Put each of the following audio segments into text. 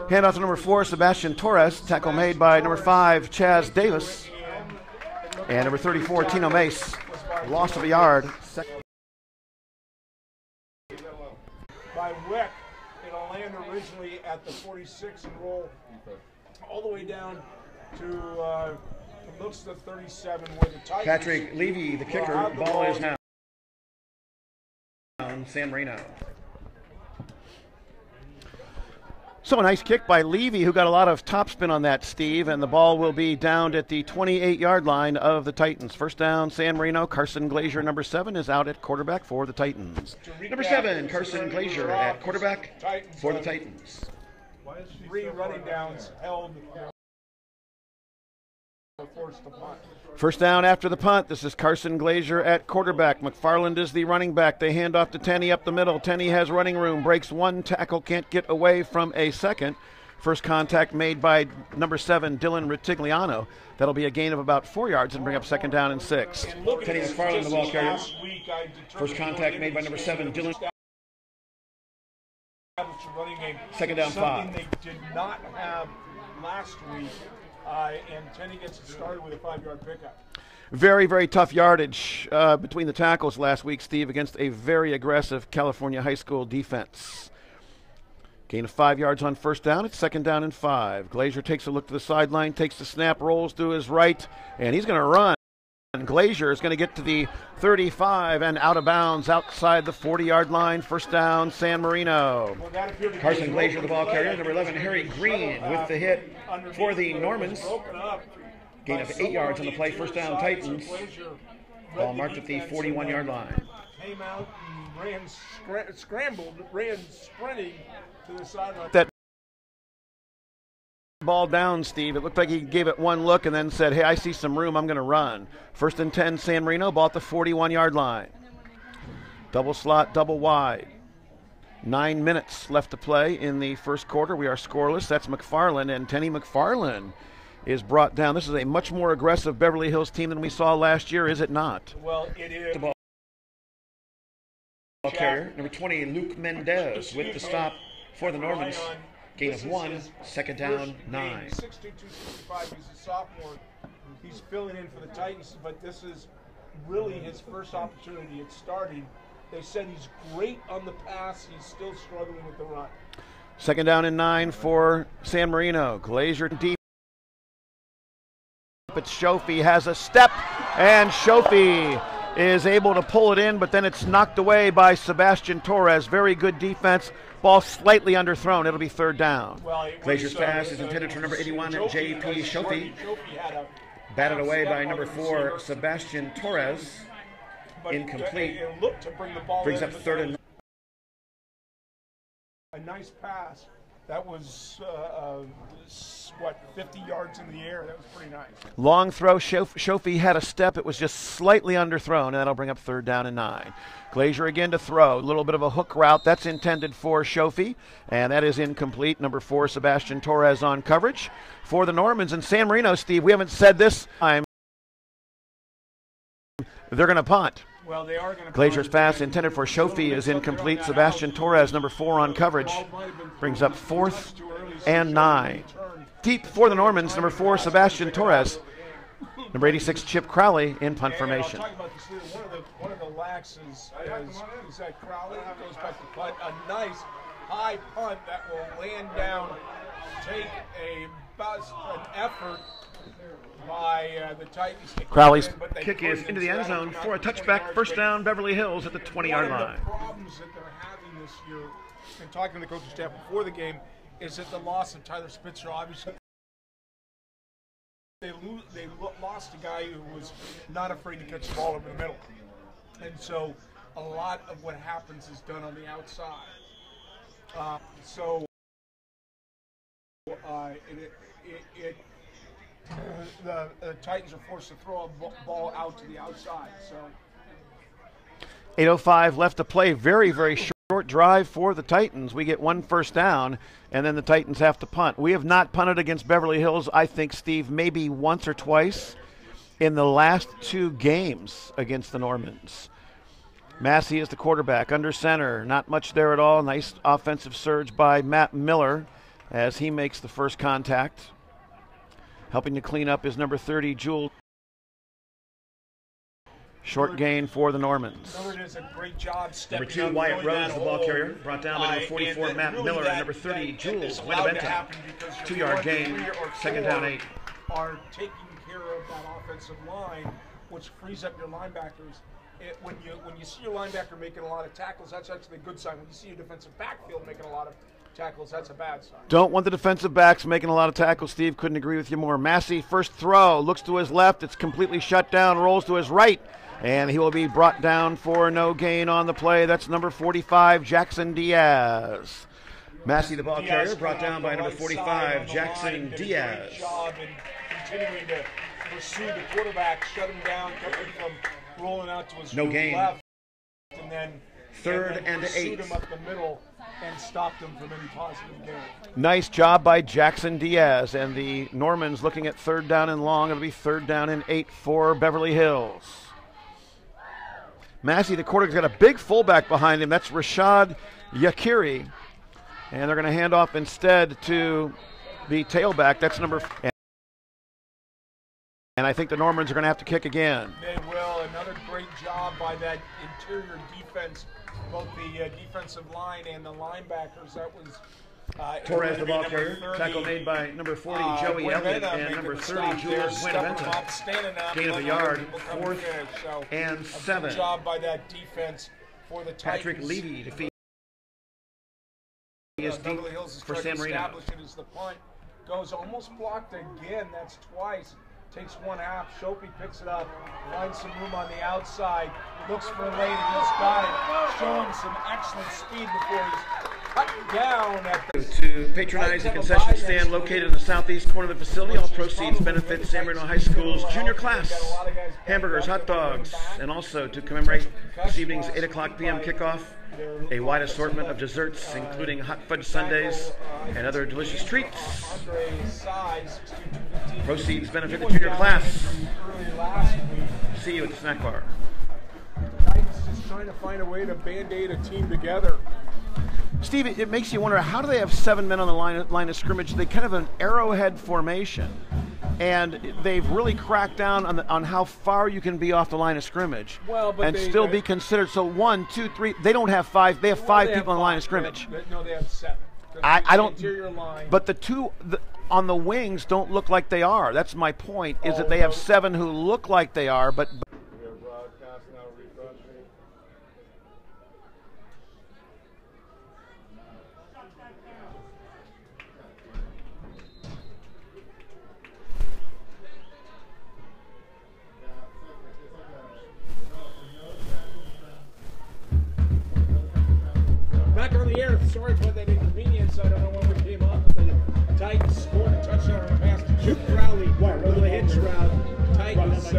Hand off to number 4, Sebastian Torres. Tackle made by number 5, Chaz Davis. And number 34, Tino Mace. Loss of a yard. By Wick, it'll land originally at the 46 and roll all the way down to looks the 37 where the Titans. Patrick Levy, the kicker. Ball is now San Marino. So a nice kick by Levy, who got a lot of topspin on that, Steve, and the ball will be downed at the 28-yard line of the Titans. First down, San Marino. Carson Glazier, number 7, is out at quarterback for the Titans. Number 7, Carson Glazier at quarterback for the Titans. 3 running downs held. Forced to punt. First down after the punt. This is Carson Glazier at quarterback. McFarland is the running back. They hand off to Tenney up the middle. Tenney has running room. Breaks one tackle. Can't get away from a second. First contact made by number 7, Dylan Ritigliano. That'll be a gain of about 4 yards and bring up second down and 6. Tenney McFarland, the ball carrier. First contact made by number 7, Dylan. Second down, 5. Something they did not have last week. And Tenney gets it started with a 5-yard pickup. Very, very tough yardage between the tackles last week, Steve, against a very aggressive California high school defense. Gain of 5 yards on first down. It's second down and 5. Glazier takes a look to the sideline, takes the snap, rolls to his right, and he's going to run. And Glazier is going to get to the 35 and out of bounds outside the 40-yard line. First down, San Marino. Carson Glazier, the ball carrier. Number 11, Harry Green with the hit for the Normans. Gain of 8 yards on the play. First down, Titans. Ball marked at the 41-yard line. Came out and ran, scrambled, ran sprinting to the sideline. That ball down, Steve. It looked like he gave it one look and then said, hey, I see some room, I'm going to run. First and 10, San Marino, ball at the 41-yard line. Double slot, double wide. 9 minutes left to play in the first quarter. We are scoreless. That's McFarland, and Tenney McFarland is brought down. This is a much more aggressive Beverly Hills team than we saw last year, is it not? Well, it is. The ball carrier, number 20, Luke Mendez with the stop for the Normans. Gain of 1, second down, 9. 6'2", 265. He's a sophomore. He's filling in for the Titans, but this is really his first opportunity at starting. They said he's great on the pass. He's still struggling with the run. Second down and 9 for San Marino. Glazier deep. But Shofi has a step, and Shofi is able to pull it in, but then it's knocked away by Sebastian Torres. Very good defense. Ball slightly underthrown. It'll be third down. Well, Glazier's pass is intended for number 81, J.P. Shofi. Batted away by number 4, Sebastian Torres. Incomplete. It looked to bring the ball brings up third and a nice pass. That was, 50 yards in the air. That was pretty nice. Long throw. Shofi had a step. It was just slightly underthrown, and that'll bring up third down and 9. Glazier again to throw. A little bit of a hook route. That's intended for Shofi, and that is incomplete. Number 4, Sebastian Torres on coverage for the Normans. And San Marino, Steve, we haven't said this time. They're going to punt. Well, they are going to. Glazier's pass intended for Shofi is incomplete. Sebastian Torres, number 4 on coverage, brings up fourth and 9. Deep for the Normans, number 4, Sebastian Torres. Number 86, Chip Crowley in punt formation. I'll talk about this. One of the lacks is that Crowley goes back to punt. A nice high punt that will land down, take an effort by the Titans. Crowley's kick is into the end zone for a touchback. First down, Beverly Hills at the 20-yard line. One of the problems that they're having this year, and talking to the coaching staff before the game, is that the loss of Tyler Spitzer. Obviously, they lost a guy who was not afraid to catch the ball over the middle, and so a lot of what happens is done on the outside. The Titans are forced to throw a ball out to the outside. So 8:05 left to play. Very, very short drive for the Titans. We get one first down, and then the Titans have to punt. We have not punted against Beverly Hills, I think, Steve, maybe once or twice in the last 2 games against the Normans. Massey is the quarterback, under center. Not much there at all. Nice offensive surge by Matt Miller as he makes the first contact. Helping to clean up is number 30, Jules. Short gain for the Normans. Does a great job Number 2, Wyatt Rose, the ball carrier. Brought down by number 44, Matt Miller. And number 30, Jules Buenaventa. 2-yard gain, second down 8. Are taking care of that offensive line, which frees up your linebackers. When you see your linebacker making a lot of tackles, that's actually a good sign. When you see your defensive backfield making a lot of tackles, that's a bad sign. Don't want the defensive backs making a lot of tackles, Steve. Couldn't agree with you more. Massey, first throw, looks to his left. It's completely shut down, rolls to his right. And he will be brought down for no gain on the play. That's number 45, Jackson Diaz. Massey, the ball carrier, brought down by number 45, Jackson Diaz. Great job in continuing to pursue the quarterback, shut him down, kept him from rolling out to his left, and then third and 8. Pursued him up the middle and stopped him from any positive gain. Nice job by Jackson Diaz, and the Normans looking at third down and long. It'll be third down and 8 for Beverly Hills. Massey, the quarterback's got a big fullback behind him. That's Rashad Yakiri. And they're going to hand off instead to the tailback. That's number. And I think the Normans are going to have to kick again. They will. Another great job by that interior defense, both the defensive line and the linebackers. That was Torres, the ball carrier. Tackle made by number 40, Joey Elliott, and number 30, Jules Buenaventa. Gain of a yard, 4th and 7. Good job by that defense for the Patrick Titans. Levy defeat. He is deep Beverly Hills is for trying San to Marino. establish it as the punt. Goes almost blocked again. That's twice. Takes one half. Shopey picks it up. Finds some room on the outside. Looks for a lane. He's got it. Showing some excellent speed before he's cut down at the to patronize the concession stand located in the southeast corner of the facility. All proceeds benefit San Marino High School's junior class. Hamburgers, hot dogs, and also to commemorate this evening's 8 o'clock p.m. kickoff, a wide assortment of desserts, including hot fudge sundaes and other delicious treats. Proceeds benefit the junior class. See you at the snack bar. Titans just trying to find a way to band-aid a team together. Steve, it makes you wonder, how do they have 7 men on the line of scrimmage? They kind of an arrowhead formation, and they've really cracked down on how far you can be off the line of scrimmage and still be considered. So 1, 2, 3. They don't have 5. They have 5 people on the line of scrimmage. No, they have 7. I don't. Interior line. But the 2 on the wings don't look like they are. That's my point. Is that they have 7 who look like they are, but. Back on the air. Sorry for that inconvenience. I don't know when we came off, but the Titans scored a touchdown on a pass to Chip Crowley over the hitch route. Titans kicked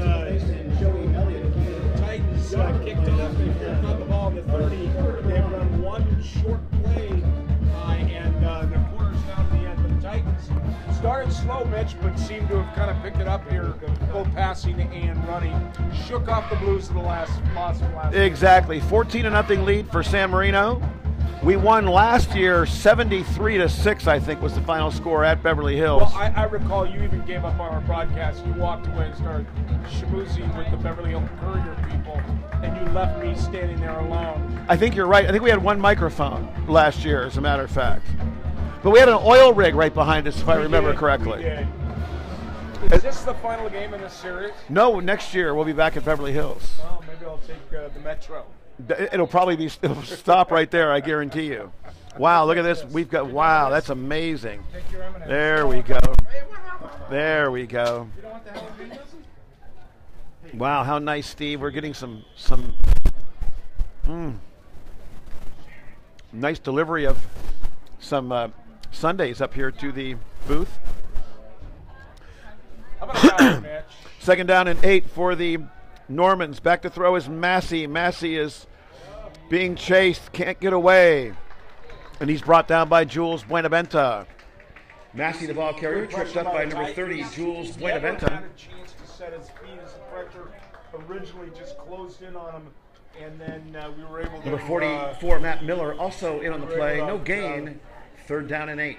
off. They got the ball in the 30. They have run one short play, and their quarter's down at the end. But the Titans started slow, Mitch, but seemed to have kind of picked it up here, both passing and running. Shook off the Blues of the last. Exactly. 14-0 lead for San Marino. We won last year 73-6, I think, was the final score at Beverly Hills. Well, I recall you even gave up on our broadcast. You walked away and started schmoozing with the Beverly Hills Courier people, and you left me standing there alone. I think you're right. I think we had 1 microphone last year, as a matter of fact. But we had an oil rig right behind us, if I remember correctly. We did. Is this the final game in this series? No, next year we'll be back at Beverly Hills. Well, maybe I'll take the Metro. It'll stop right there, I guarantee you. Wow, look at this. We've got, wow, that's amazing. There we go. There we go. Wow, how nice, Steve. We're getting some nice delivery of some sundaes up here to the booth. How about a match? Second down and 8 for the Normans. Back to throw is Massey. Massey is being chased, can't get away. And he's brought down by Jules Buenaventa. Massey, the ball carrier, tripped up by number 30, Jules Buenaventa. Never had a chance to set his feet as the pressure originally just closed in on him and then we were able to. Number 44, Matt Miller, also in on the play. No gain. 3rd down and 8.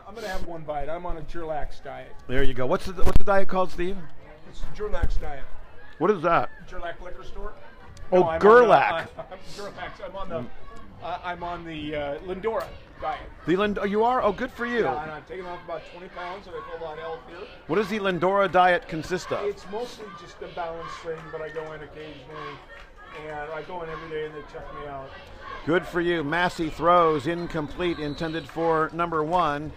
I'm going to have one bite. I'm on a Gerlax diet. There you go. What's the diet called, Steve? It's the Gerlax diet. What is that? Gerlach liquor store. Oh, No, Gerlach. I'm on the Lindora diet. You are? Oh, good for you. Yeah, and I'm taking off about 20 pounds, so I feel a lot healthier. What does the Lindora diet consist of? It's mostly just a balanced thing, but I go in occasionally, and I go in every day, and they check me out. Good for you. Massey throws incomplete, intended for number 1,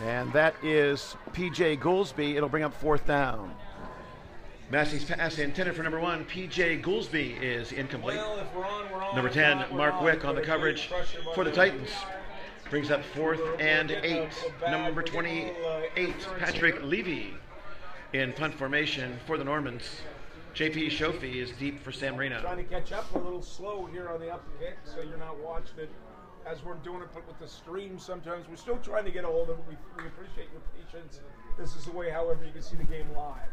and that is P.J. Goolsby. It'll bring up 4th down. Massey's pass intended for number 1. P.J. Goolsby is incomplete. Well, if we're on. Number 10, Mark Wick on the coverage for the Titans. Brings up 4th and 8. Number 28, Patrick Levy in punt formation for the Normans. J.P. Shofi is deep for San Marino. Trying to catch up. We're a little slow here on the up kick, so you're not watching it as we're doing it, but with the stream sometimes we're still trying to get a hold of it. We appreciate your patience. This is the way, however, you can see the game live.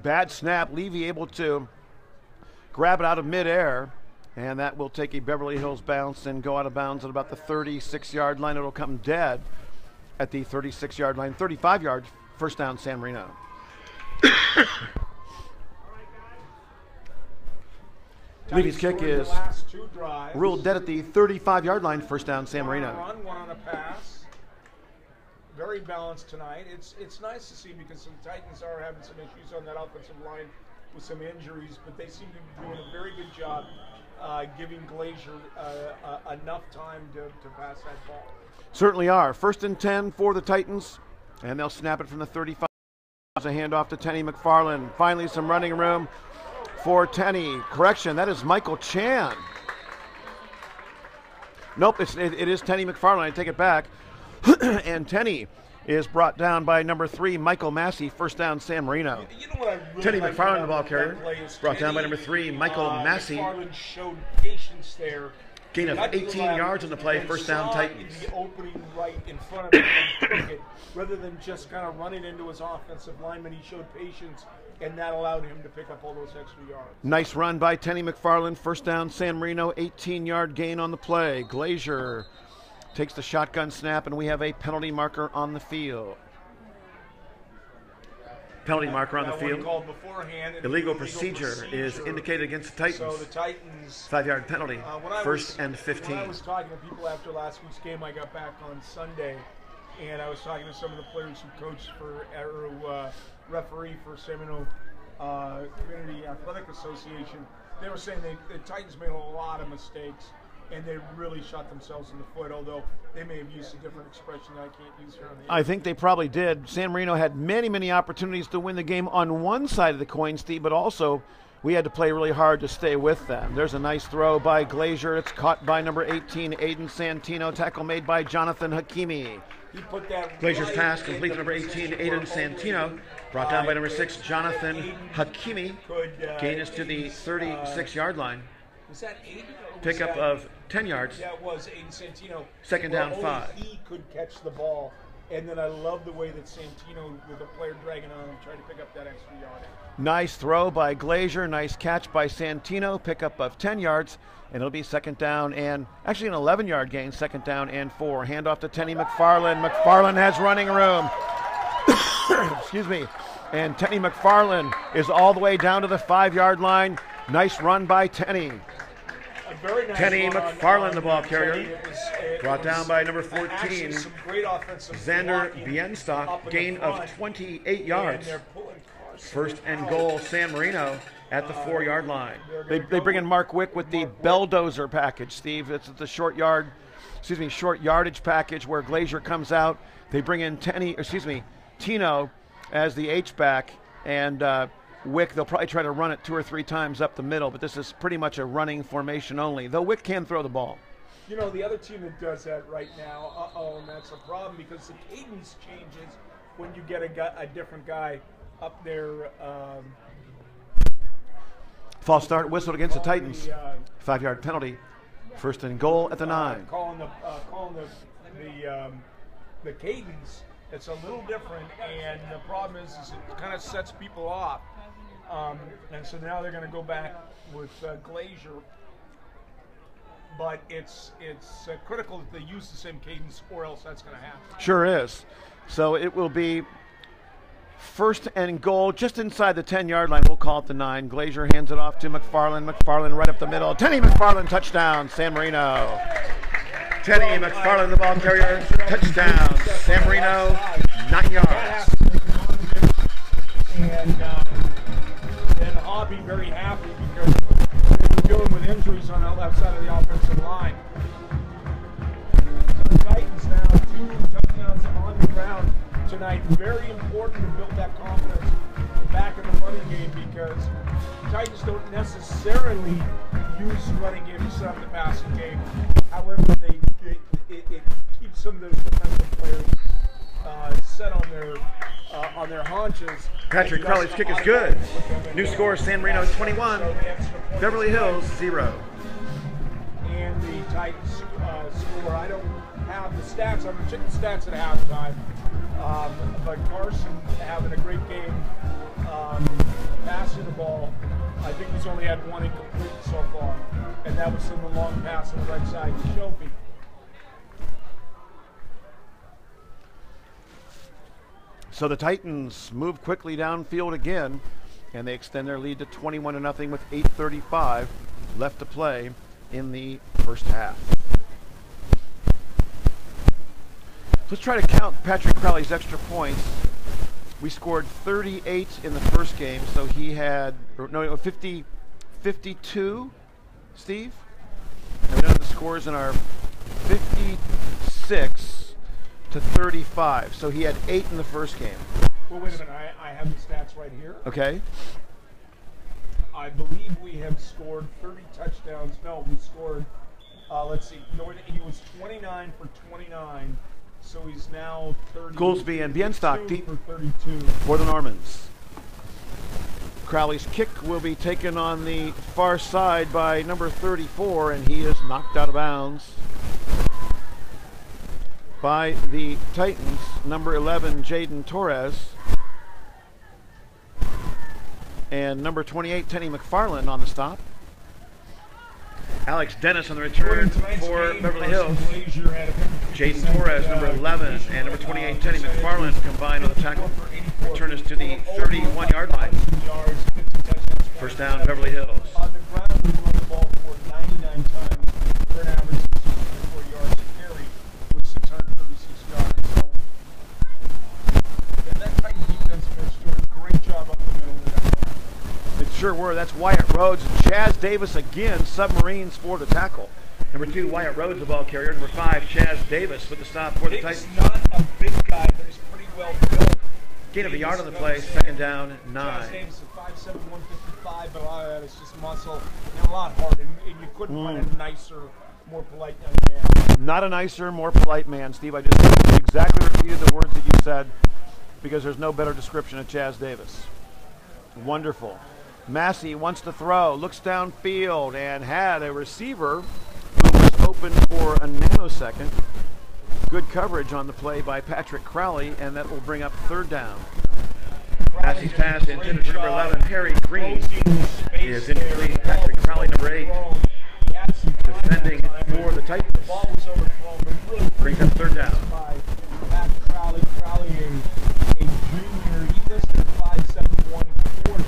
Bad snap. Levy able to grab it out of midair, and that will take a Beverly Hills bounce and go out of bounds at about the 36-yard line. It'll come dead at the 36-yard line. 35 yards, 1st down, San Marino. Levy's kick is ruled dead at the 35-yard line, 1st down, San Marino. One on a pass. Very balanced tonight. It's nice to see because the Titans are having some issues on that offensive line with some injuries, but they seem to be doing a very good job giving Glazier enough time to pass that ball. Certainly are. 1st and 10 for the Titans, and they'll snap it from the 35. A handoff to Tenny McFarland. Finally, some running room for Tenny. Correction, that is Michael Chan. Nope, it is Tenny McFarland. I take it back. And Tenny is brought down by number 3, Michael Massey. 1st down, San Marino. You know what I really Tenny like McFarland, the about ball that carrier. play is Brought down by Tenny, number 3, Michael Massey. McFarland showed patience there. Gain of 18 yards on the play, 1st down, Titans. The opening right in front of him and took it, rather than just kind of running into his offensive lineman. He showed patience, and that allowed him to pick up all those extra yards. Nice run by Tenny McFarland. 1st down, San Marino. 18-yard gain on the play. Glazier takes the shotgun snap, and we have a penalty marker on the field. Penalty marker on the field. Called beforehand. Illegal procedure is indicated against the Titans. So the Titans. 5-yard penalty. 1st and 15. When I was talking to people after last week's game, I got back on Sunday, and I was talking to some of the players who coached for, or referee for Seminole Community Athletic Association. They were saying the Titans made a lot of mistakes, and they really shot themselves in the foot, although they may have used a different expression that I can't use here on the I think they probably did. San Marino had many, many opportunities to win the game on one side of the coin, Steve, but also we had to play really hard to stay with them. There's a nice throw by Glazier. It's caught by number 18, Aiden Santino. Tackle made by Jonathan Hakimi. He put that Glazier's pass complete to number 18, Aiden Santino. Brought down by number 6, Jonathan Hakimi. Gain is to the 36-yard line. Was that Aiden? Pickup of 10 yards. Yeah, it was Aiden Santino. 2nd down, only 5. He could catch the ball. And then I love the way that Santino, with a player dragging on him, tried to pick up that extra yard. Nice throw by Glazier. Nice catch by Santino. Pickup of 10 yards. And it'll be 2nd down and actually an 11-yard gain. 2nd down and 4. Handoff to Tenny McFarland. McFarland has running room. Excuse me. And Tenny McFarland is all the way down to the 5-yard line. Nice run by Tenny. Very nice Tenny McFarland, the ball carrier. Brought down by number 14, Xander Bienstock. Gain of 28 yards. 1st and goal, San Marino at the 4-yard line. They bring in Mark Wick with the Belldozer package, Steve. It's the short yardage package where Glazier comes out. They bring in Tino as the H-back, and Wick, they'll probably try to run it 2 or 3 times up the middle, but this is pretty much a running formation only, though Wick can throw the ball. You know, the other team that does that right now, and that's a problem because the cadence changes when you get a different guy up there. False start, whistled against the Titans. 5-yard penalty. 1st and goal at the 9. Calling the cadence. It's a little different, and the problem is it kind of sets people off. And so now they're going to go back with Glazier. But it's critical that they use the same cadence, or else that's going to happen. Sure is. So it will be first and goal just inside the 10-yard line. We'll call it the 9. Glazier hands it off to McFarland. McFarland right up the middle. Teddy McFarland, touchdown, San Marino. Teddy McFarland, the ball carrier, touchdown, San Marino, 9 yards. And Hobby very happy because they're dealing with injuries on the left side of the offensive line. So the Titans now 2 touchdowns on the ground tonight. Very important to build that confidence back in the running game because the Titans don't necessarily use running game to set up the passing game. However, it keeps some of those defensive players set on their haunches. Patrick Crowley's kick is good. New score, San Marino 21, Beverly Hills 0. And the Titans score. I don't have the stats. I'm going to check the stats at halftime. But Carson having a great game passing the ball. I think he's only had 1 incomplete so far. And that was from the long pass on the right side to Shelby. So the Titans move quickly downfield again, and they extend their lead to 21-0 with 8:35 left to play in the first half. Let's try to count Patrick Crowley's extra points. We scored 38 in the first game, so he had 52, Steve? And we know the scores in our 56 to 35, so he had 8 in the first game. Well, wait a minute, I have the stats right here. Okay. I believe we have scored 30 touchdowns. No, we scored, let's see, he was 29 for 29, so he's now 30. Goolsby and Bienstock deep for 32 for the Normans. Crowley's kick will be taken on the far side by number 34, and he is knocked out of bounds by the Titans, number 11, Jaden Torres, and number 28, Teddy McFarland on the stop. Alex Dennis on the return for Beverly Hills. Jaden Torres, number 11, and number 28, Teddy McFarland combined on the tackle. Return us to the 31-yard line. First down, Beverly Hills. On the ground, we run the ball for 99 times for an average of 64 yards a carry with 636 yards. So, and that Titan defense is doing a great job up the middle of that. It sure were. That's Wyatt Rhodes. Chaz Davis again, submarines for the tackle. Number 2, Wyatt Rhodes, the ball carrier. Number 5, Chaz Davis with the stop for the Titans. He's not a big guy, but he's pretty well built. Gain of a yard on the play, second down, 9. Chaz Davis is 5'7", 155, but a lot of that is just muscle and a lot harder. And you couldn't find a nicer, more polite young man. Not a nicer, more polite man, Steve. I just exactly repeated the words that you said because there's no better description of Chaz Davis. Wonderful. Massey wants to throw, looks downfield, and had a receiver who was open for a nanosecond. Good coverage on the play by Patrick Crowley, and that will bring up third down. Massey's pass intended for number 11, Harry Green, is incomplete. Patrick Crowley, number 8, defending for the Titans. Brings up third down. Patrick Crowley, a junior, he listed 5'7", 140.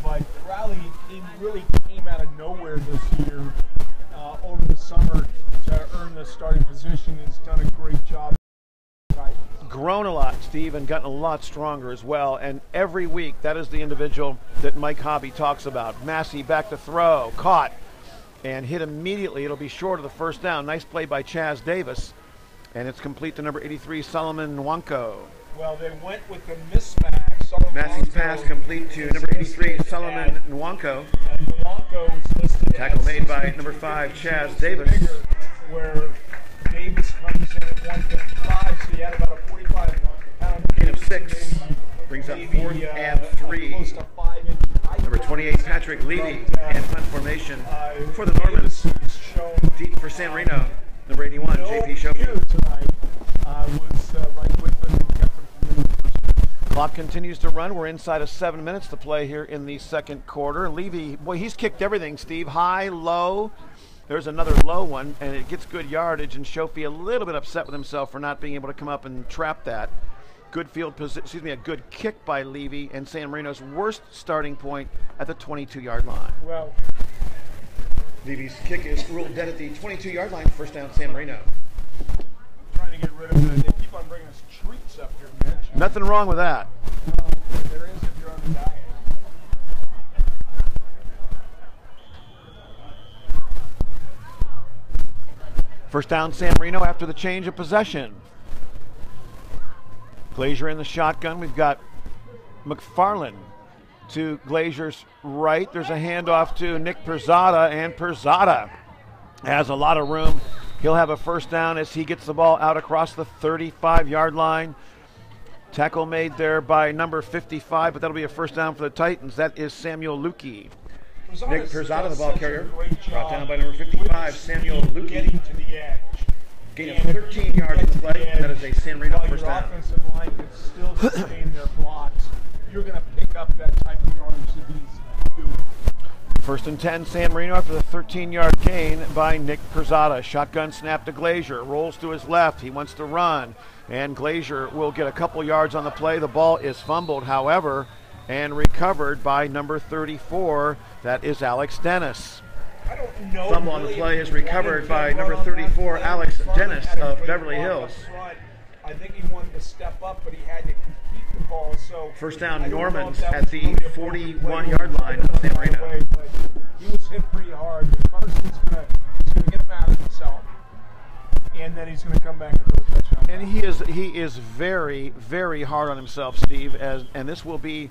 But Crowley really came out of nowhere this year over the summer to earn the starting position. Has done a great job. Grown a lot, Steve, and gotten a lot stronger as well. And every week, that is the individual that Mike Hobby talks about. Massey back to throw, caught, and hit immediately. It'll be short of the first down. Nice play by Chaz Davis, and it's complete to number 83, Solomon Nwanko. Well, they went with the mismatch. Massey's pass complete to number 83, Solomon Nwanko. And Nwanko was listed Tackle made by number 5, Chaz Davis. Where Davis comes in at 155, so he had about a 45-pound gain of 6. Brings up 4th and 3. Close to 5 inches. Number 28, Patrick Levy, and punt formation for the Normans. Deep for San Marino. Number 81, JP Shoki. Tonight was right with them and kept them from winning the first half. Clock continues to run. We're inside of 7 minutes to play here in the second quarter. Levy, boy, he's kicked everything, Steve. High, low. There's another low one, and it gets good yardage, and Shofi a little bit upset with himself for not being able to come up and trap that. Good field position, excuse me, a good kick by Levy, and San Marino's worst starting point at the 22-yard line. Well, Levy's kick is ruled dead at the 22-yard line. First down, San Marino. trying to get rid of it. They keep on bringing us treats up here, Mitch. Nothing wrong with that. Well, there is if you're on the diet. First down, San Marino after the change of possession. Glazier in the shotgun. We've got McFarland to Glazier's right. There's a handoff to Nick Perzada, and Perzada has a lot of room. He'll have a first down as he gets the ball out across the 35-yard line. Tackle made there by number 55, but that'll be a first down for the Titans. That is Samuel Lukey. Nick Perzada, the ball carrier, brought down by number 55, Samuel Lukey. Getting to the edge. Gain of 13 yards on the play, and that is a San Marino first down. Your offensive line can still sustain their blocks. You're going to pick up that type of yardage that he's doing. First and 10, San Marino after the 13-yard gain by Nick Perzada. Shotgun snap to Glazier. Rolls to his left. He wants to run, and Glazier will get a couple yards on the play. The ball is fumbled, however, and recovered by number 34. That is Alex Dennis. I don't know. Fumble on the play is recovered by number 34, Alex Dennis of Beverly Hills. I think he wanted to step up, but he had to complete the ball. So first down, Normans at the 41-yard line of San Marino. He was hit pretty hard. Carson's going to get him out of himself, and then he's going to come back and throw a touchdown. And he is very, very hard on himself, Steve. And this will be,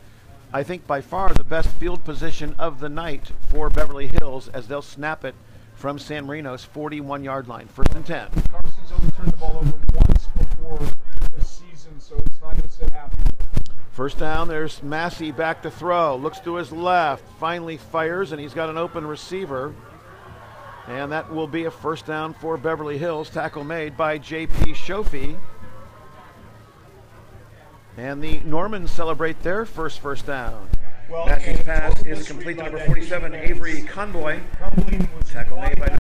I think, by far the best field position of the night for Beverly Hills as they'll snap it from San Marino's 41-yard line. First and 10. Carson's only turned the ball over once before this season, so he's not going to sit happy with it. First down, there's Massey back to throw. Looks to his left, finally fires, and he's got an open receiver. And that will be a first down for Beverly Hills. Tackle made by J.P. Shofi. And the Normans celebrate their first down. Well, Massey's pass is complete to number 47, Avery Conboy. Tackle made by...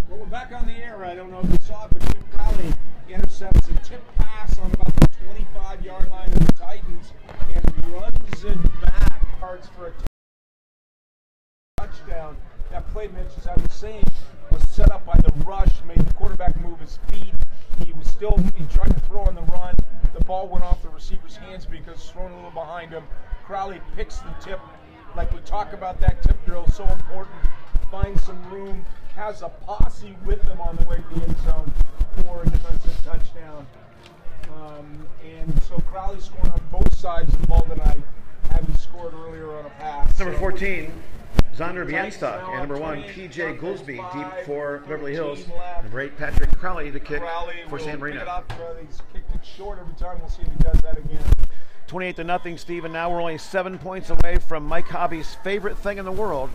Well, we're back on the air. I don't know if you saw it, but Chip Crowley intercepts a tip pass on about the 25-yard line of the Titans and runs it back. Cards for a touchdown. That play, Mitch, as I was saying, was set up by the rush, made the quarterback move his feet. He tried to throw on the run. The ball went off the receiver's hands because it's thrown a little behind him. Crowley picks the tip. Like we talk about, that tip drill, so important. Finds some room, has a posse with him on the way to the end zone for a defensive touchdown. And so Crowley scored on both sides of the ball that I had him scored earlier on a pass. Number 14. Zander Bienstock, and number 1, P.J. Goolsby, deep for Beverly Hills. Number 8, Patrick Crowley, the kick for San Marino. He's kicked it short every time. We'll see if he does that again. 28-0, Steve, and now we're only 7 points away from Mike Hobby's favorite thing in the world,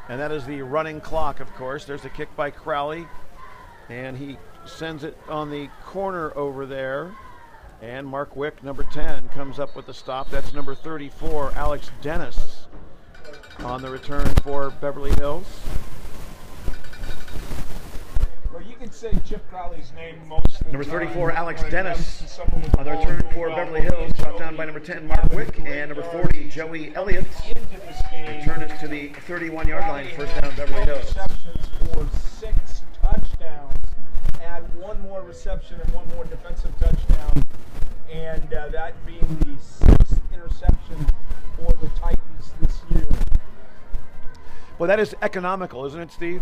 and that is the running clock, of course. There's a kick by Crowley, and he sends it on the corner over there. And Mark Wick, number 10, comes up with the stop. That's number 34, Alex Dennis, on the return for Beverly Hills. Well, you can say Chip Crowley's name most of the Number 34, time Alex Dennis, on the return for Beverly Hills, brought down by number 10, Mark Wick, and number 40, Joey Elliott. Return is to the 31-yard line, first down, Beverly Hills. Receptions for 6 touchdowns. Add one more reception and one more defensive touchdown, and that being the 6th interception for the Titans this year. Well, that is economical, isn't it, Steve?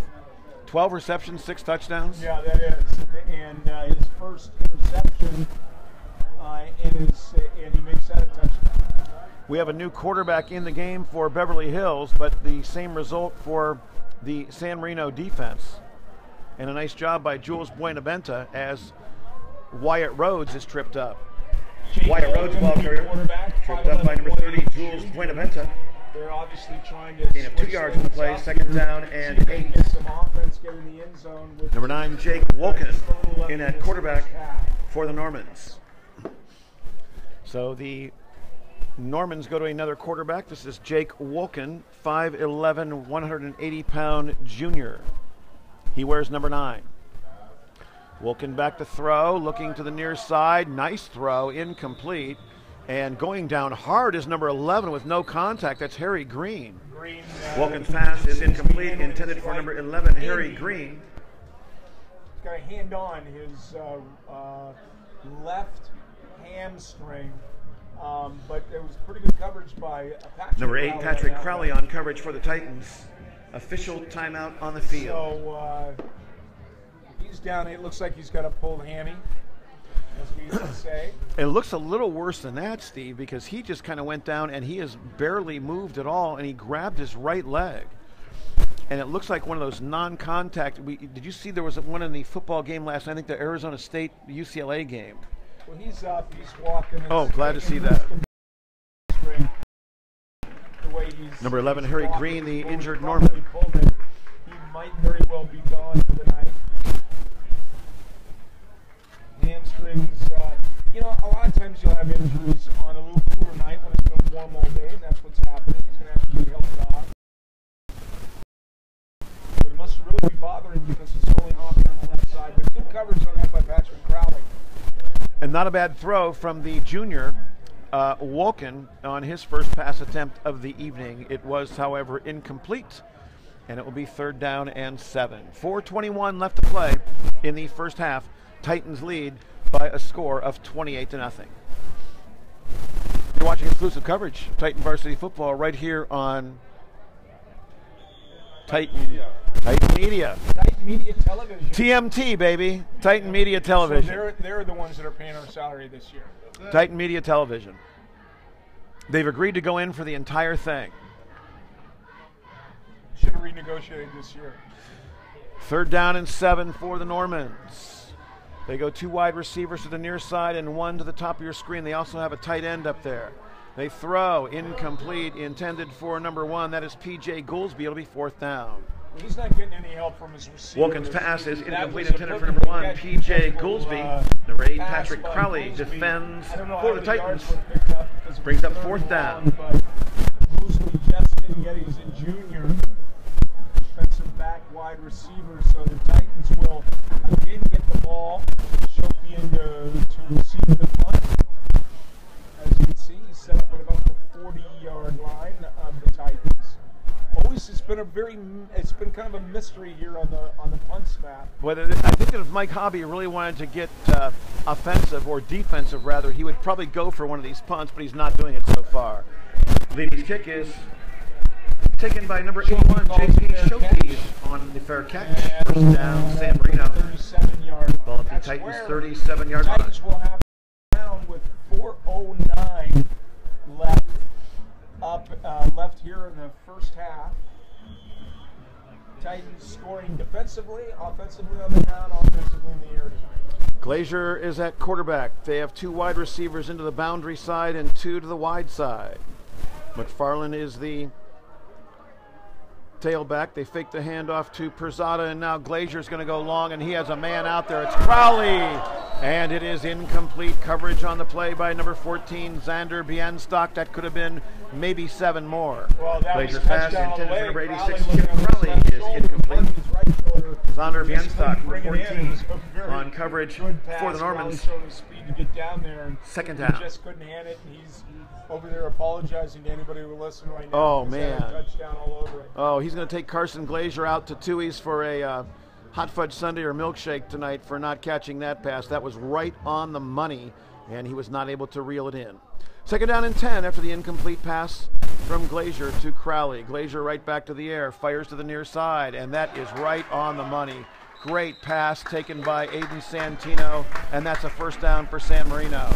12 receptions, 6 touchdowns? Yeah, that is. And his first interception, and he makes that a touchdown. We have a new quarterback in the game for Beverly Hills, but the same result for the San Marino defense. And a nice job by Jules Buenaventa as Wyatt Rhodes is tripped up. Wyatt Rhodes, ball carrier, tripped up by number 30, Jules Buenaventa. They're obviously trying to Gain of 2 yards on the play, second down and 8. Get some offense, get in the end zone. With Number 9, Jake Wolken in at quarterback for the Normans. So the Normans go to another quarterback. This is Jake Wolken, 5'11", 180-pound junior. He wears number 9. Wolken back to throw, looking to the near side. Nice throw, incomplete. And going down hard is number 11 with no contact. That's Harry Green. Wolken's pass is incomplete, intended for number 11, Harry Green. He's got a hand on his left hamstring, but there was pretty good coverage by Patrick. Number 8, Patrick Crowley on coverage for the Titans. Official timeout on the field. So he's down. It looks like he's got a pulled hammy, as we used to say. It looks a little worse than that, Steve, because he just kind of went down and he has barely moved at all, and he grabbed his right leg. And it looks like one of those non-contact. Did you see there was one in the football game last night? I think the Arizona State UCLA game. Well, he's up. He's walking. Oh, glad to see that. Number 11, Harry Green, the injured Norman. He might very well be gone for the night. Hamstrings, you know, a lot of times you'll have injuries on a little cooler night when it's been warm all day, and that's what's happening. He's going to have to be helped off. But it must really be bothering because he's only hopping on the left side. But good coverage on that by Patrick Crowley. And not a bad throw from the junior, Wolken, on his first pass attempt of the evening. It was, however, incomplete, and it will be 3rd down and 7. 4:21 left to play in the first half. Titans lead by a score of 28-0. You're watching exclusive coverage of Titan Varsity Football right here on Titan Media. Titan Media Television. TMT, baby. Titan Media Television. So they're the ones that are paying our salary this year. Titan Media Television. They've agreed to go in for the entire thing. Should have renegotiated this year. 3rd down and 7 for the Normans. They go 2 wide receivers to the near side and 1 to the top of your screen. They also have a tight end up there. They throw, incomplete, intended for number 1. That is P.J. Goolsby. It'll be 4th down. He's not getting any help from his receiver. Wolken's pass is incomplete, intended for number 1, P.J. Goolsby. Number 8, Patrick Crowley defends for the Titans. Brings up 4th down. Goolsby just didn't get it. He's a junior. Defensive back, wide receiver. So the Titans will again get the ball. Shopian to receive the punt. As you can see, he's set up at about the 40-yard line of the Titans. Always, it's been kind of a mystery here on the punt snap. But I think that if Mike Hobby really wanted to get offensive or defensive, rather, he would probably go for one of these punts, but he's not doing it so far. Leading's kick is taken by number 81, J.P. Showpies on the fair catch. First down, San Marino. 37-yard Ball at the Titans' 37-yard line. Titans will have down with 4:09 left. Left here in the first half. Titans scoring defensively, offensively on the ground, offensively in the air. Glazier is at quarterback. They have 2 wide receivers into the boundary side and 2 to the wide side. McFarland is the tailback. They fake the handoff to Perzada, and now Glazier's going to go long, and he has a man out there. It's Crowley, and it is incomplete. Coverage on the play by number 14, Xander Bienstock. That could have been maybe 7 more. Well, Glazier's pass intended for number 86, Chip Crowley, is incomplete. Xander Bienstock, number 14, on coverage for the Normans. Speed to get down there, and 2nd down. He just couldn't hand it, and he's over there apologizing to anybody who will listen right now. Oh, man. Touchdown all over it. Oh, he's going to take Carson Glazier out to Tui's for a hot fudge sundae or milkshake tonight for not catching that pass. That was right on the money, and he was not able to reel it in. 2nd down and 10 after the incomplete pass from Glazier to Crowley. Glazier right back to the air, fires to the near side, and that is right on the money. Great pass taken by Aiden Santino, and that's a 1st down for San Marino.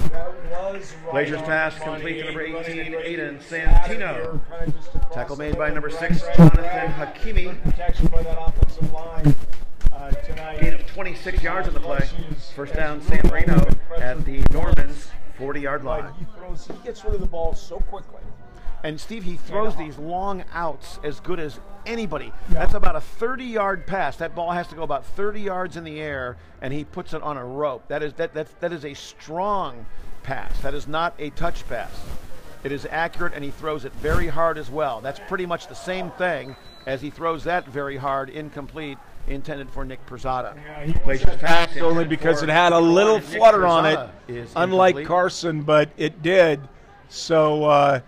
Glazier's pass complete to number 18, Aiden Santino. Tackle made by number 6, Jonathan Hakimi. Protection by that offensive line tonight. Gain of 26 yards on the play. 1st down, San Marino at the Normans' 40-yard line. He gets rid of the ball so quickly. And Steve, he throws these long outs as good as anybody. That's about a 30-yard pass. That ball has to go about 30 yards in the air, and he puts it on a rope. That is a strong pass. That is not a touch pass. It is accurate, and he throws it very hard as well. That's pretty much the same thing as he throws that very hard, incomplete, intended for Nick Perzada. Glazer's pass only because it had a little flutter on it, unlike Carson, but it did. So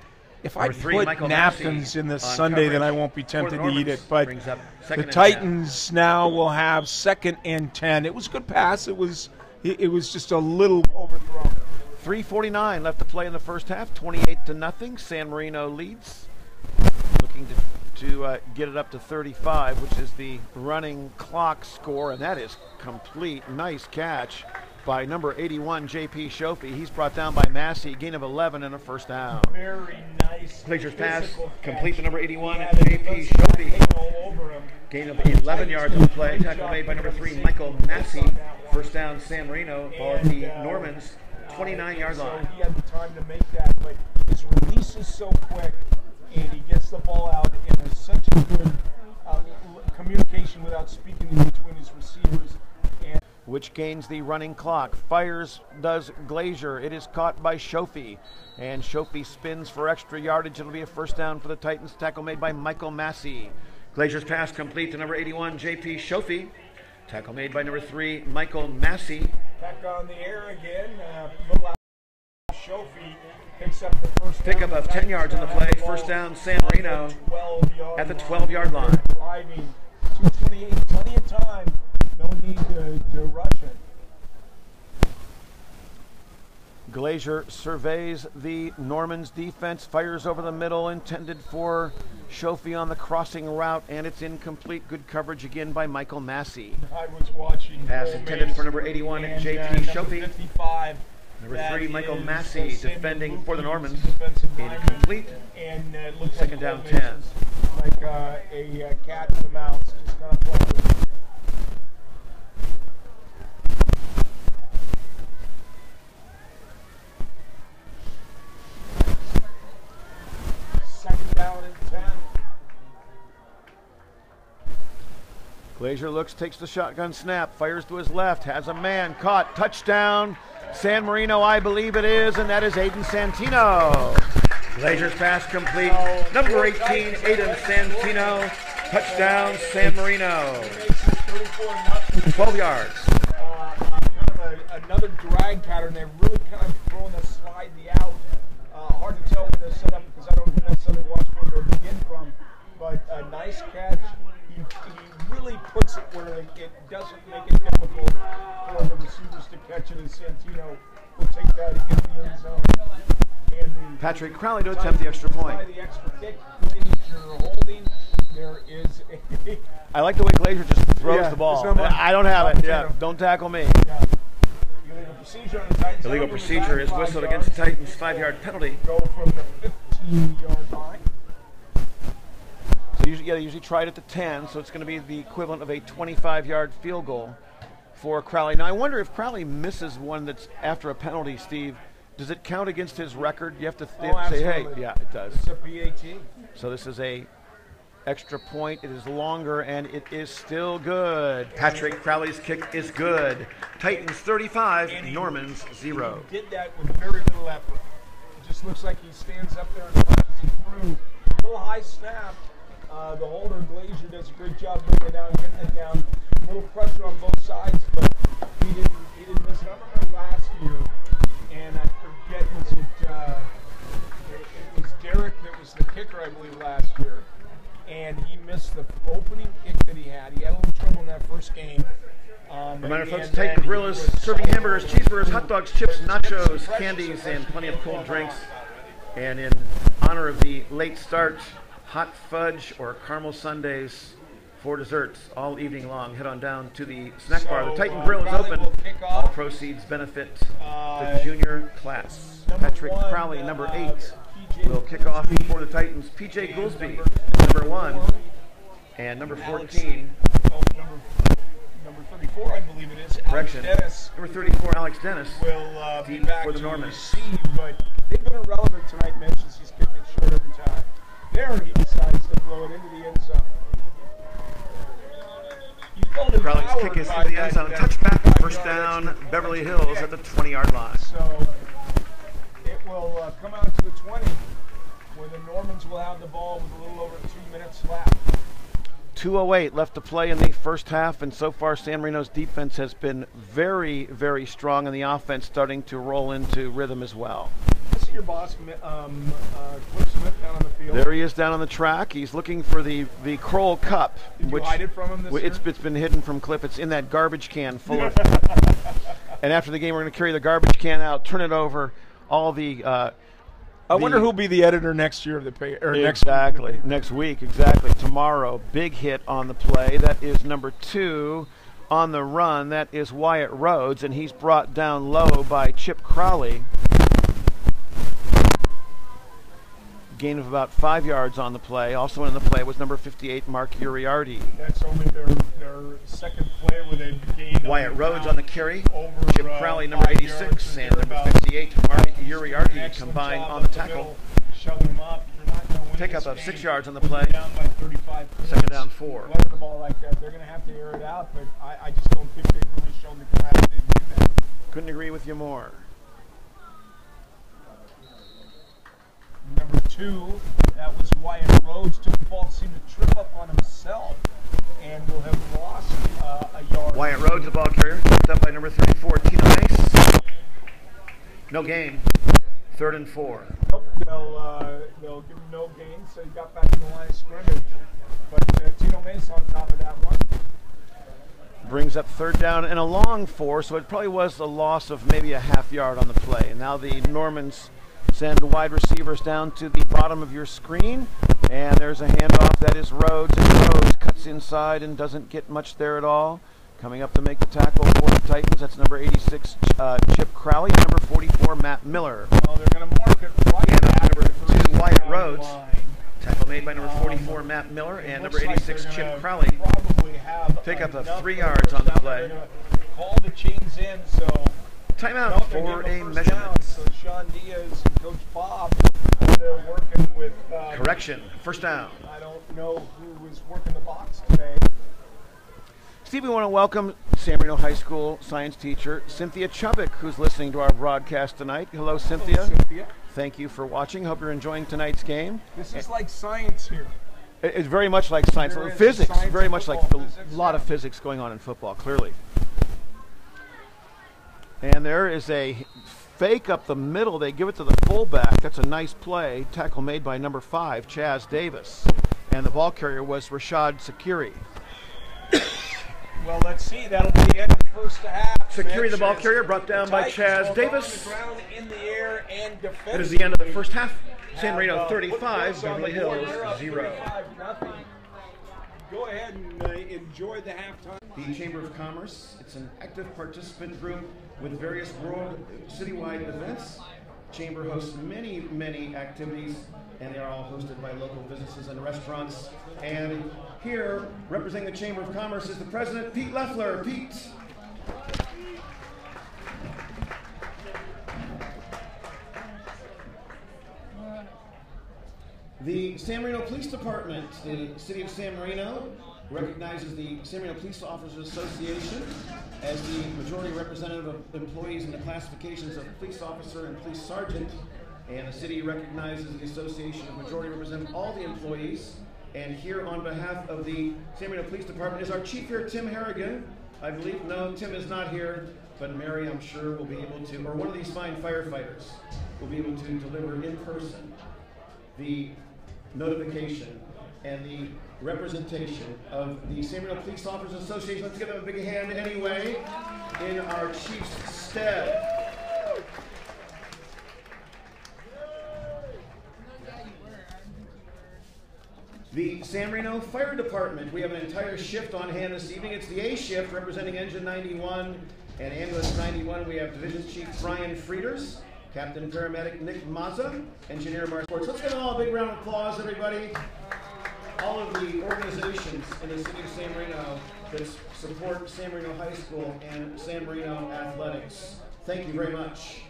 if I put napkins in this Sunday, then I won't be tempted to eat it. But the Titans now will have 2nd and 10. It was a good pass. It was just a little overthrown. 3:49 left to play in the first half. 28-0. San Marino leads. Looking to get it up to 35, which is the running clock score, and that is complete. Nice catch by number 81, J.P. Shofi. He's brought down by Massey, gain of 11 and a first down. Very nice. Glazer's pass, complete to number 81, J.P. Shofi. Gain of 11 yards on the play. Tackle made by number 3, Michael Massey. First down, San Marino, followed the Normans, 29-yard line. So he had the time to make that, but his release is so quick, and he gets the ball out, and there's such a good communication without speaking in between his receivers. Which gains the running clock. Fires does Glazier. It is caught by Shofi. And Shofi spins for extra yardage. It'll be a first down for the Titans. Tackle made by Michael Massey. Glazier's pass complete to number 81, J.P. Shofi. Tackle made by number 3, Michael Massey. Back on the air again. Little out. Shofi picks up the first pickup of 10 yards on the play. First down, San Marino at the 12-yard line. Driving 2:28, plenty of time. No need to rush it. Glazier surveys the Normans defense, fires over the middle, intended for Shofi on the crossing route, and it's incomplete. Good coverage again by Michael Massey. I was watching. Pass intended for number 81, J.P. Shofi. 55. Number 3, Michael Massey, defending for the Normans. Incomplete. And second down 10. Like a cat in the mouse, just kind of playing with it. Second down and 10. Glazier looks, takes the shotgun snap, fires to his left, has a man caught, touchdown. San Marino, I believe it is, and that is Aiden Santino. Glazier's pass complete. Number 18, Aiden Santino. Touchdown, San Marino. 12 yards. Kind of another drag pattern. They're really kind of throwing the slide the out. Hard to tell when they're set up because I don't necessarily watch where they begin from. But a nice catch. He really puts it where it doesn't make it difficult for the receivers to catch it, and Santino will take that into the end zone. And Patrick Crowley to attempt the extra point. The extra kick, Glazier holding. There is a I like the way Glazier just throws the ball. I don't have it. Yeah, don't tackle me. Yeah. Illegal procedure on the Titans. Illegal procedure is whistled against the Titans. 5-yard penalty. Go from the 15-yard line. So usually, they usually try it at the 10, so it's going to be the equivalent of a 25-yard field goal for Crowley. Now, I wonder if Crowley misses one that's after a penalty, Steve, does it count against his record? You have to say, hey, yeah, it does. It's a PAT. So this is a extra point. It is longer, and it is still good. Patrick Crowley's kick is good. Titans 35, Normans 0. He did that with very little effort. It just looks like he stands up there and punches it through. A little high snap. The holder, Glazier, does a great job bringing it down, getting it down. A little pressure on both sides, but he didn't miss it. I remember last year, and I forget, it was Derek that was the kicker, I believe, last year. And he missed the opening kick that he had. He had a little trouble in that first game. Reminder, folks, Titan Grill is serving hamburgers, cheeseburgers, hot dogs, chips, nachos, candies, and plenty of cold drinks. And in honor of the late start, hot fudge or caramel sundaes for desserts all evening long. Head on down to the snack bar. The Titan Grill is open. All proceeds benefit the junior class. Patrick Crowley, number 8, will kick off for the Titans. PJ Goolsby, number 1, and number 14. Number 34, I believe it is. Correction. Dennis Number 34, Alex Dennis. Will be deep back for the to Normans. receive, but they've been irrelevant tonight, man, since he's kicking it short every time. There he decides to throw it into the end zone. Crowley's kick is into the end zone. Touchback, first down, Beverly Hills at the 20-yard line. So it will come out to the 20, where the Normans will have the ball with a little over 2 minutes left. 2:08 left to play in the first half, and so far San Marino's defense has been very, very strong, and the offense starting to roll into rhythm as well. This is your boss, Cliff Smith, down on the field. There he is down on the track. He's looking for the Kroll Cup. Did you hide it from him this year? It's been hidden from Cliff. It's in that garbage can full of... And after the game, we're going to carry the garbage can out, turn it over, all the... I wonder who'll be the editor next year of the pay, or next week, exactly. Tomorrow, big hit on the play. That is number 2 on the run. That is Wyatt Rhodes, and he's brought down low by Chip Crowley. Gain of about 5 yards on the play. Also in the play was number 58, Mark Uriardi. That's only their second play where they gained. Wyatt Rhodes on the carry. Over, Chip Crowley, number 86, and number 58, Mark Uriardi combined on the tackle. Them up. Pickup of 6 yards on the play. Down by 35 points. Second down 4. Playing the ball like that, they're going to have to air it out, but I just don't think they've really shown the capacity to do that. Couldn't agree with you more. Number 2, that was Wyatt Rhodes, took the ball, seemed to trip up on himself, and will have lost a yard. Wyatt Rhodes, the ball carrier, picked up by number 34, Tino Mace. No gain. 3rd and 4. Nope, they'll give him no gain, so he got back in the line of scrimmage. But Tino Mace on top of that one. Brings up 3rd down and a long 4, so it probably was a loss of maybe a half yard on the play. And now the Normans send wide receivers down to the bottom of your screen, and there's a handoff. That is Rhodes, and Rhodes cuts inside and doesn't get much there at all. Coming up to make the tackle for the Titans, that's number 86, Chip Crowley, and number 44, Matt Miller. Well, they're going to mark it right and at number 2, Wyatt Rhodes. Line. Tackle made by number 44, Matt Miller, and number 86, Chip Crowley. Pick up of 3 yards on the play. Call the chains in, so timeout for a measurement. So Sean Diaz and Coach Bob, they're working with... correction, first down. I don't know who was working the box today. Steve, we want to welcome San Marino High School science teacher Cynthia Chubbuck, who's listening to our broadcast tonight. Hello, Cynthia. Hello, Cynthia. Thank you for watching. Hope you're enjoying tonight's game. This is like science here. It's very much like science. Physics, very much like a lot of physics going on in football, clearly. And there is a fake up the middle. They give it to the fullback. That's a nice play. Tackle made by number 5, Chaz Davis. And the ball carrier was Rashad Sakiri. Well, let's see. That'll be the end of the first half. Sakiri, the ball carrier, brought down by Chaz Davis. On the ground, in the air, and it is the end of the first half. San Marino 35, Beverly Hills 0. Go ahead and enjoy the halftime. The Chamber of Commerce, it's an active participant group with various world citywide events. Chamber hosts many, many activities, and they are all hosted by local businesses and restaurants. And here, representing the Chamber of Commerce, is the president, Pete Leffler. Pete. The San Marino Police Department, the City of San Marino, recognizes the San Marino Police Officers Association as the majority representative of employees in the classifications of police officer and police sergeant. And the city recognizes the association of majority representing all the employees. And here on behalf of the San Marino Police Department is our chief here, Tim Harrigan. I believe, no, Tim is not here, but Mary, I'm sure, will be able to, or one of these fine firefighters will be able to deliver in person the notification and the representation of the San Marino Police Officers Association. Let's give them a big hand anyway in our chief's stead. The San Marino Fire Department, we have an entire shift on hand this evening. It's the A shift representing Engine 91 and Ambulance 91. We have Division Chief Brian Frieders, Captain Paramedic Nick Mazza, Engineer Mark Sports. Let's give them all a big round of applause, everybody. All of the organizations in the city of San Marino that support San Marino High School and San Marino athletics. Thank you very much.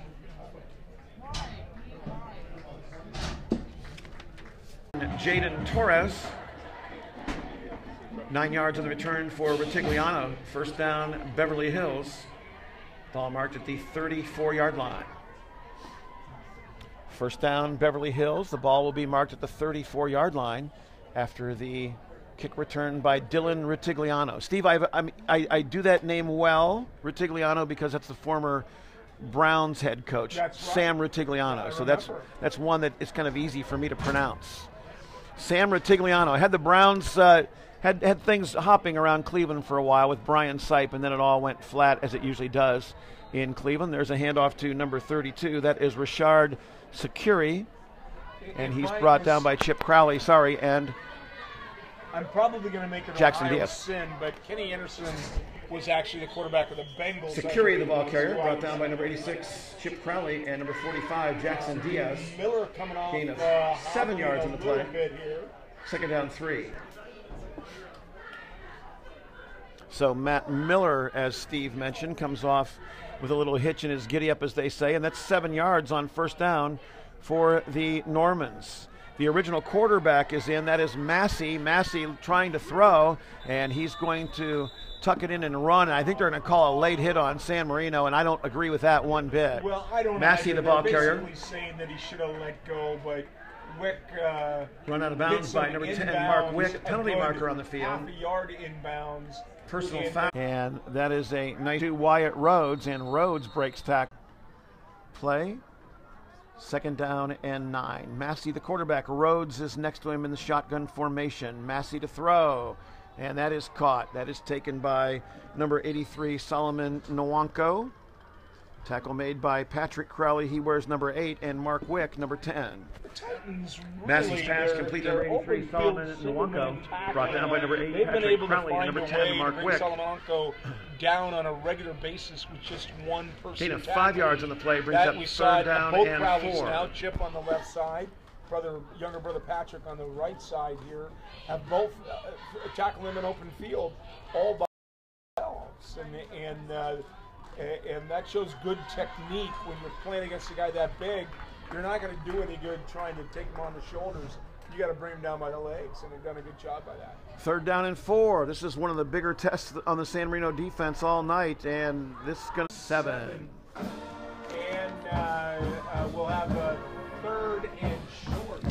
Jaden Torres. 9 yards on the return for Ritigliano. First down, Beverly Hills. Ball marked at the 34-yard line. First down, Beverly Hills. The ball will be marked at the 34-yard line after the kick return by Dylan Ritigliano. Steve, I do that name well, Ritigliano, because that's the former Browns head coach, That's right. Sam Ritigliano. So that's one that is kind of easy for me to pronounce. Sam Ritigliano. Had the Browns had things hopping around Cleveland for a while with Brian Sipe, and then it all went flat as it usually does in Cleveland. There's a handoff to number 32. That is Rashard Securi, and he's brought down by Chip Crowley. Sorry, and I'm probably going to make an Jackson Ohio Diaz. sin, but Kenny Anderson was actually the quarterback of the Bengals. Securi, the ball carrier, brought down by number 86, Chip Crowley, and number 45, Jackson Diaz. Miller coming off Gain of 7 yards on the play. Second down, 3. So Matt Miller, as Steve mentioned, comes off with a little hitch in his giddy-up, as they say, and that's 7 yards on first down for the Normans. The original quarterback is in. That is Massey. Massey trying to throw, and he's going to tuck it in and run. I think they're going to call a late hit on San Marino, and I don't agree with that one bit. Well, I don't. Massey, the ball carrier. Basically saying that he should have let go, but Wick run out of bounds by number 10, Mark Wick. Penalty marker on the field. Half a yard inbounds. Personal foul. And that is a nice to Wyatt Rhodes, and Rhodes breaks tackle. Play. Second down and 9. Massey, the quarterback. Rhodes is next to him in the shotgun formation. Massey to throw. And that is caught. That is taken by number 83, Solomon Nwanko. Tackle made by Patrick Crowley. He wears number 8, and Mark Wick, number 10. The Titans really, Massey's pass complete number 83, Solomon Nwanko. Brought down by number 8, They've Patrick been able Crowley, to and find number a 10, way Mark to bring Wick. Solomon Nwanko down on a regular basis with just one person. Gain of 5 yards on the play, brings that up we saw third down both and Crowleys 4. now, Chip on the left side, younger brother Patrick on the right side here, have both tackle him in open field all by themselves, and that shows good technique when you're playing against a guy that big. You're not going to do any good trying to take him on the shoulders. You got to bring him down by the legs, and they've done a good job by that. Third down and 4. This is one of the bigger tests on the San Marino defense all night, and this is going to 7. And we'll have a third and short.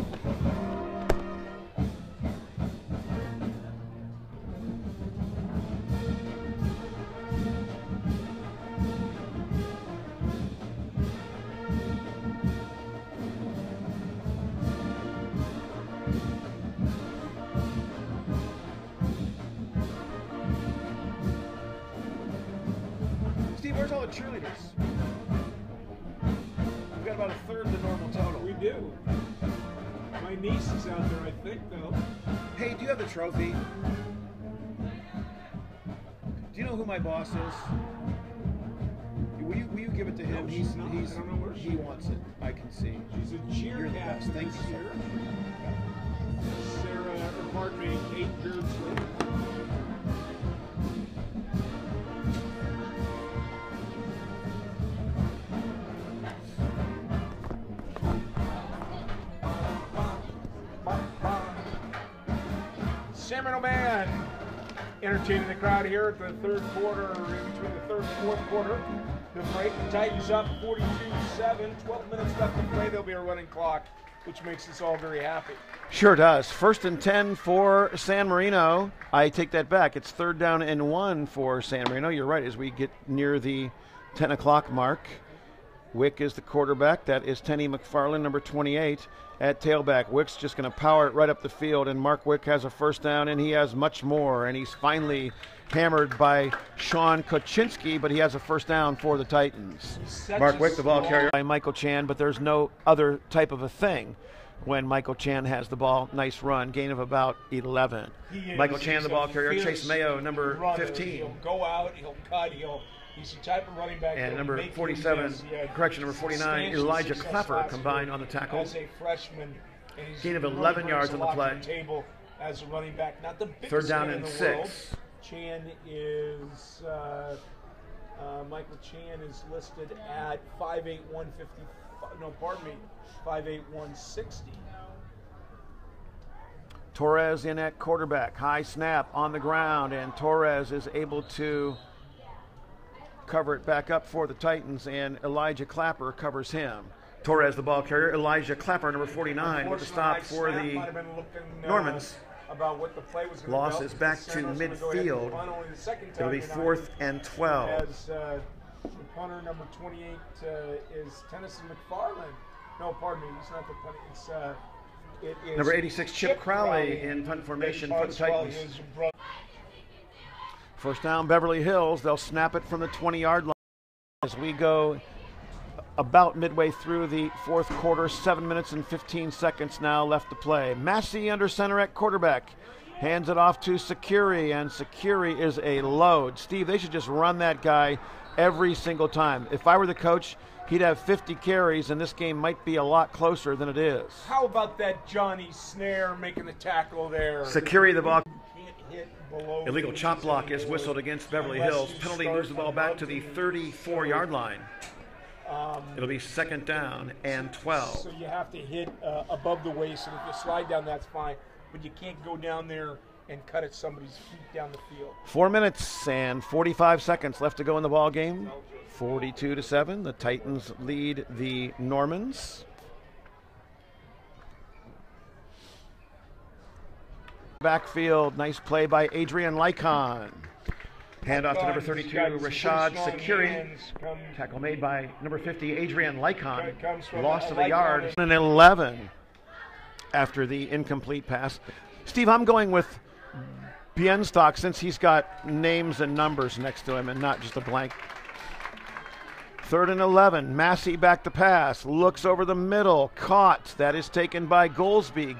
Steve, where's all the cheerleaders? We've got about a third of the normal total. We do. My niece is out there, I think, though. Hey, do you have the trophy? Do you know who my boss is? Will you give it to him? No, she's not. I don't know where he wants it. I can see. She's a cheer You're the best. captain Thank this you, year. sir. Kate Beardsley. San Marino Man entertaining the crowd here at the third quarter, or in between the third and fourth quarter. The break, the Titans up 42-7, 12 minutes left to play. There'll be a running clock, which makes us all very happy. Sure does. First and 10 for San Marino. I take that back. It's third down and 1 for San Marino. You're right, as we get near the 10 o'clock mark. Wick is the quarterback. That is Tenny McFarland, number 28, at tailback. Wick's just going to power it right up the field, and Mark Wick has a first down, and he has much more, and he's finally hammered by Sean Koczynski, but he has a first down for the Titans. Mark Wick, the ball carrier by Michael Chan, but there's no other type of a thing when Michael Chan has the ball. Nice run, gain of about 11. Michael Chan, the ball carrier. Chase Mayo, number 15. He'll go out, he'll cut, he's the type of running back. And number 47, number 49, Elijah Cleffer combined on the tackle. As a freshman, and he's gain of 11 yards on the play. Table as a running back, not the biggest third down man and in the 6. world. Chan is Michael Chan is listed at 5'8", 150. No, pardon me, 5'8", 160. Torres in at quarterback. High snap on the ground, and Torres is able to cover it back up for the Titans, and Elijah Clapper covers him. Torres, the ball carrier. Elijah Clapper, number 49, with the stop for the Normans. About what the play was going Loss is back to midfield. It'll be 4th and 12. As the punter, number 28, is Tennyson McFarland. No, pardon me, he's not the punter. It is number 86, Chip Crowley in punt formation for the Titans. First down, Beverly Hills. They'll snap it from the 20-yard line as we go about midway through the fourth quarter. 7 minutes and 15 seconds now left to play. Massey under center at quarterback. Hands it off to Securi, and Securi is a load. Steve, they should just run that guy every single time. If I were the coach, he'd have 50 carries, and this game might be a lot closer than it is. How about that Johnny Snare making the tackle there? Securi, the ball. Below Illegal chop block is whistled against Beverly Hills. Penalty moves the ball back to the 34-yard line. It'll be 2nd down and 12. So you have to hit above the waist, and if you slide down, that's fine. But you can't go down there and cut at somebody's feet down the field. 4 minutes and 45 seconds left to go in the ball game. 42-7. The Titans lead the Normans. Backfield, nice play by Adrian Lycon. Handoff to number 32, Rashad Securi. Tackle made by number 50, Adrian Lycon. Loss to the yard. And 11 after the incomplete pass. Steve, I'm going with Bienstock since he's got names and numbers next to him and not just a blank. 3rd and 11. Massey back to pass. Looks over the middle. Caught. That is taken by Goolsby.